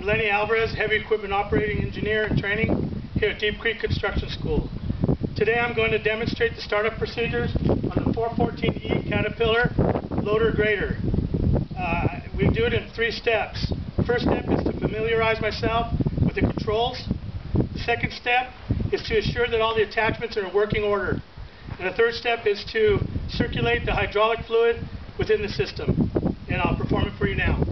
Lenny Alvarez, Heavy Equipment Operating Engineer in Training here at Deep Creek Construction School. Today I'm going to demonstrate the startup procedures on the 414E Caterpillar loader grader. We do it in 3 steps. The first step is to familiarize myself with the controls. The second step is to ensure that all the attachments are in working order. And the third step is to circulate the hydraulic fluid within the system. And I'll perform it for you now.